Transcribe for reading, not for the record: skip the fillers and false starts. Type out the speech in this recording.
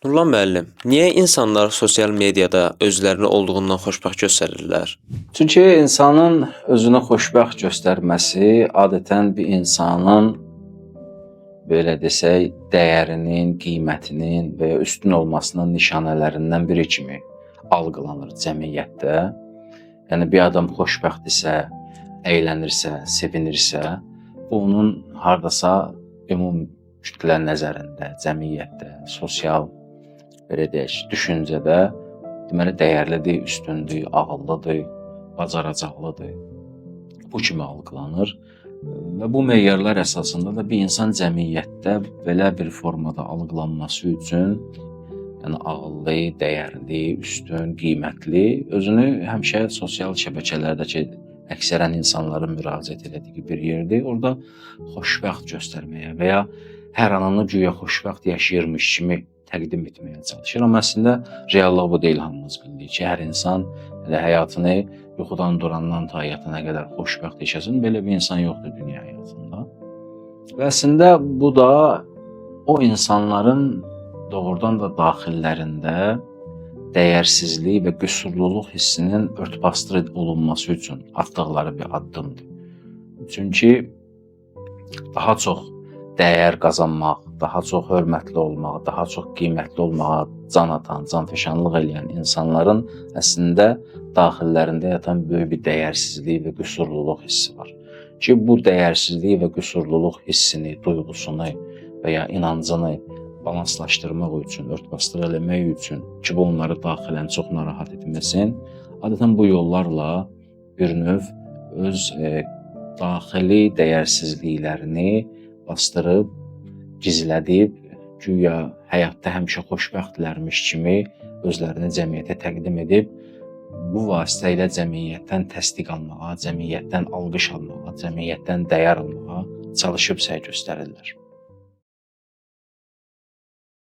Nurlan müəllim, niyə insanlar sosial mediada özlərini olduğundan xoşbəxt göstərirlər? Çünki insanın özünü xoşbəxt göstərməsi adətən bir insanın belə desək, dəyərinin, qiymətinin və ya üstün olmasının nişanələrindən biri kimi algılanır cəmiyyətdə. Yəni bir adam xoşbəxtdirsə, əylənirsə, sevinirsə, bu onun hardasa ümumi kütlə nəzərində, cəmiyyətdə, sosial belə deyək, düşüncədə deməli dəyərlidir, üstündür, ağıllıdır, bacaracaqlıdır. Bu kimi algılanır və bu meyarlar əsasında da bir insan cəmiyyətdə belə bir formada algılanması üçün, yəni ağıllı, dəyərli, üstün, qiymətli, özünü həmişə sosial şəbəkələrdəki əksərən insanların müraciət etdiyi bir yerdir. Orada xoşbəxt göstərməyə və ya hər anını güya xoşbəxt yaşayırmış kimi təqdim etməyə çalışır. Amma əslində reallıq bu deyil, hamımız bilirik ki, hər insan həyatını yuxudan durandan ta yatana qədər xoşbəxt yaşasın. Belə bir insan yoxdur dünya həyatında. Və əslində bu da o insanların doğrudan da daxillərində dəyərsizlik və qüsurluluq hissinin örtbasdır olunması üçün atdıqları bir addımdır. Çünki daha çox dəyər qazanmaq, daha çox hörmətli olmaq, daha çox qiymətli olmağa can atan, canfəşanlıq edən insanların əslində daxillərində yatan böyük bir dəyərsizlik və qüsurluluq hissi var. Ki bu dəyərsizlik və qüsurluluq hissini, duyğusunu və ya inancını balanslaşdırmaq üçün, örtbasdır eləmək üçün ki bu onları daxilən çox narahat etməsin, adətən bu yollarla bir növ öz daxili dəyərsizliklərini bastırıb, gizlədib, güya həyatda həmişə xoşbəxtlərmiş kimi özlərini cəmiyyətə təqdim edib, bu vasitə ilə cəmiyyətdən təsdiq almağa, cəmiyyətdən alqış almağa, cəmiyyətdən dəyər almağa çalışıb səy göstərirlər.